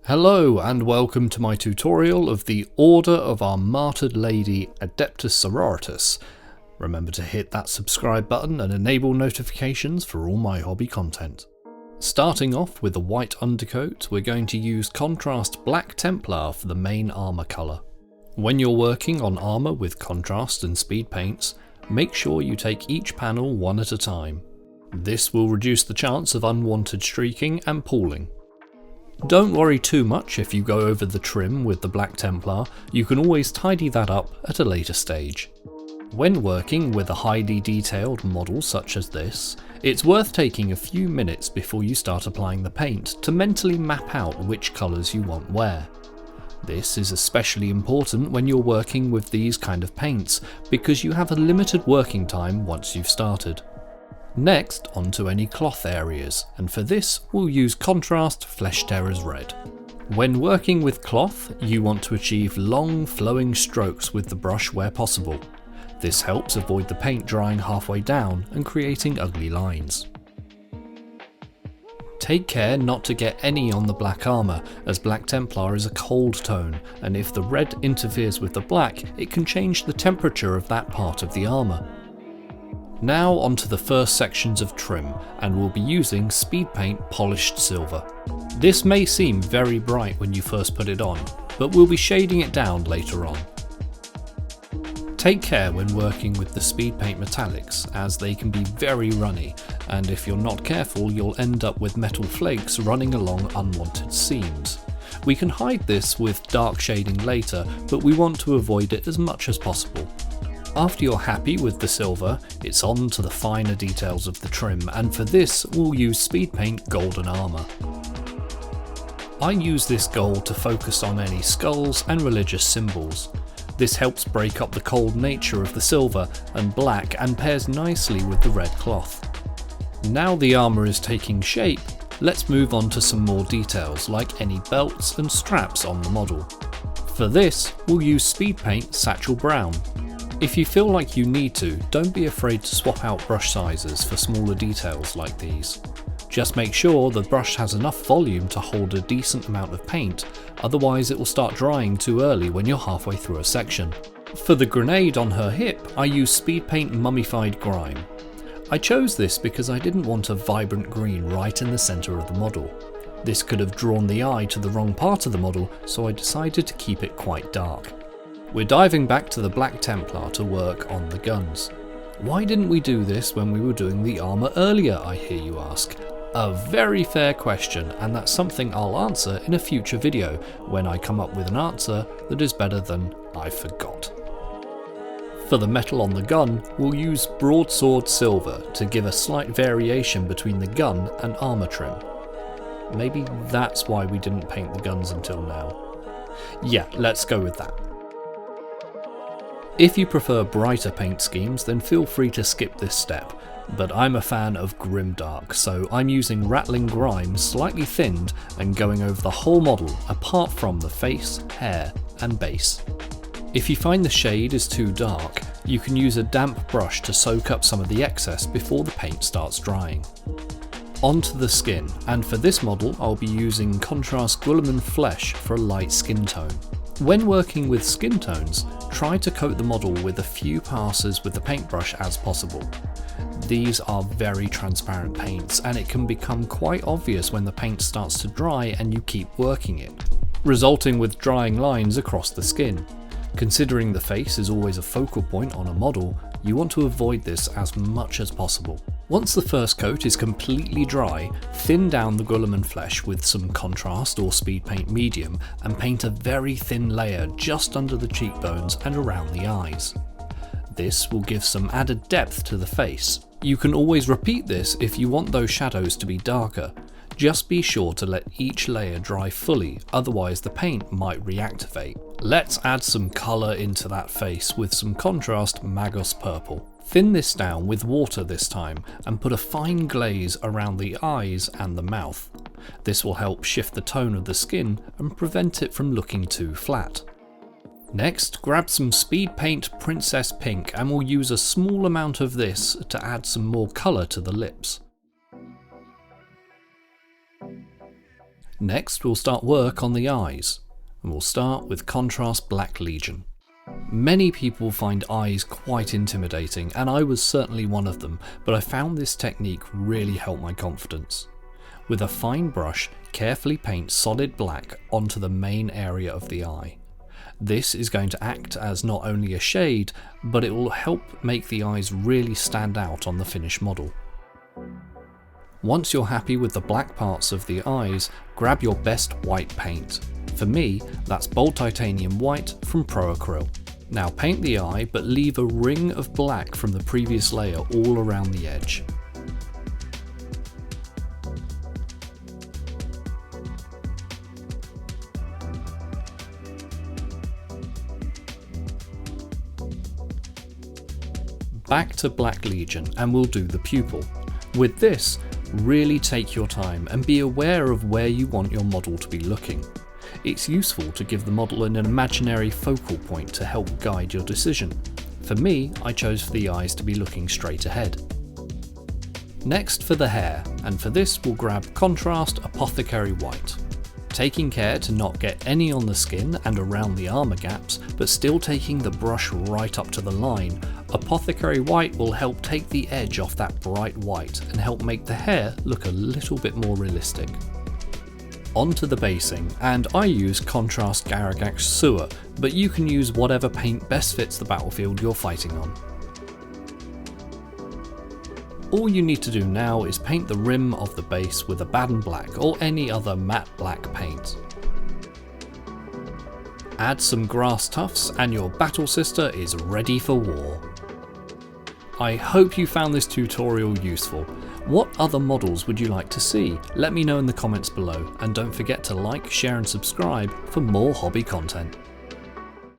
Hello and welcome to my tutorial of the Order of our Martyred Lady Adeptus Sororitas. Remember to hit that subscribe button and enable notifications for all my hobby content. Starting off with a white undercoat, we're going to use contrast Black Templar for the main armour colour. When you're working on armour with contrast and speed paints, make sure you take each panel one at a time. This will reduce the chance of unwanted streaking and pooling. Don't worry too much if you go over the trim with the Black Templar, you can always tidy that up at a later stage. When working with a highly detailed model such as this, it's worth taking a few minutes before you start applying the paint to mentally map out which colours you want where. This is especially important when you're working with these kind of paints, because you have a limited working time once you've started. Next, onto any cloth areas, and for this we'll use contrast Flesh Tearers Red. When working with cloth, you want to achieve long flowing strokes with the brush where possible. This helps avoid the paint drying halfway down and creating ugly lines. Take care not to get any on the black armour, as Black Templar is a cold tone, and if the red interferes with the black, it can change the temperature of that part of the armour. Now onto the first sections of trim, and we'll be using Speed Paint Polished Silver. This may seem very bright when you first put it on, but we'll be shading it down later on. Take care when working with the Speed Paint Metallics, as they can be very runny, and if you're not careful you'll end up with metal flakes running along unwanted seams. We can hide this with dark shading later, but we want to avoid it as much as possible. After you're happy with the silver, it's on to the finer details of the trim, and for this we'll use Speed Paint Golden Armour. I use this gold to focus on any skulls and religious symbols. This helps break up the cold nature of the silver and black and pairs nicely with the red cloth. Now the armour is taking shape, let's move on to some more details like any belts and straps on the model. For this, we'll use Speed Paint Satchel Brown. If you feel like you need to, don't be afraid to swap out brush sizes for smaller details like these. Just make sure the brush has enough volume to hold a decent amount of paint, otherwise it will start drying too early when you're halfway through a section. For the grenade on her hip, I use Speed Paint Mummified Grime. I chose this because I didn't want a vibrant green right in the centre of the model. This could have drawn the eye to the wrong part of the model, so I decided to keep it quite dark. We're diving back to the Black Templar to work on the guns. Why didn't we do this when we were doing the armour earlier, I hear you ask? A very fair question, and that's something I'll answer in a future video when I come up with an answer that is better than I forgot. For the metal on the gun, we'll use Broadsword Silver to give a slight variation between the gun and armour trim. Maybe that's why we didn't paint the guns until now. Yeah, let's go with that. If you prefer brighter paint schemes, then feel free to skip this step, but I'm a fan of grimdark, so I'm using Rattling Grime slightly thinned and going over the whole model apart from the face, hair and base. If you find the shade is too dark, you can use a damp brush to soak up some of the excess before the paint starts drying. Onto the skin, and for this model I'll be using Contrast Guilliman Flesh for a light skin tone. When working with skin tones, try to coat the model with a few passes with the paintbrush as possible. These are very transparent paints, and it can become quite obvious when the paint starts to dry and you keep working it, resulting with drying lines across the skin. Considering the face is always a focal point on a model, you want to avoid this as much as possible. Once the first coat is completely dry, thin down the Guilliman Flesh with some contrast or Speed Paint Medium and paint a very thin layer just under the cheekbones and around the eyes. This will give some added depth to the face. You can always repeat this if you want those shadows to be darker. Just be sure to let each layer dry fully, otherwise the paint might reactivate. Let's add some colour into that face with some contrast Magos Purple. Thin this down with water this time and put a fine glaze around the eyes and the mouth. This will help shift the tone of the skin and prevent it from looking too flat. Next, grab some Speed Paint Princess Pink and we'll use a small amount of this to add some more colour to the lips. Next we'll start work on the eyes, and we'll start with Contrast Black Legion. Many people find eyes quite intimidating, and I was certainly one of them, but I found this technique really helped my confidence. With a fine brush, carefully paint solid black onto the main area of the eye. This is going to act as not only a shade, but it will help make the eyes really stand out on the finished model. Once you're happy with the black parts of the eyes, grab your best white paint. For me, that's Bold Titanium White from Pro Acryl. Now paint the eye, but leave a ring of black from the previous layer all around the edge. Back to Black Legion, and we'll do the pupil. With this, really take your time and be aware of where you want your model to be looking. It's useful to give the model an imaginary focal point to help guide your decision. For me, I chose for the eyes to be looking straight ahead. Next for the hair, and for this we'll grab Contrast Apothecary White. Taking care to not get any on the skin and around the armour gaps, but still taking the brush right up to the line, Apothecary White will help take the edge off that bright white and help make the hair look a little bit more realistic. On to the basing, and I use Contrast Garagax Sewer, but you can use whatever paint best fits the battlefield you're fighting on. All you need to do now is paint the rim of the base with a Baden Black or any other matte black paint. Add some grass tufts and your battle sister is ready for war. I hope you found this tutorial useful. What other models would you like to see? Let me know in the comments below, and don't forget to like, share and subscribe for more hobby content.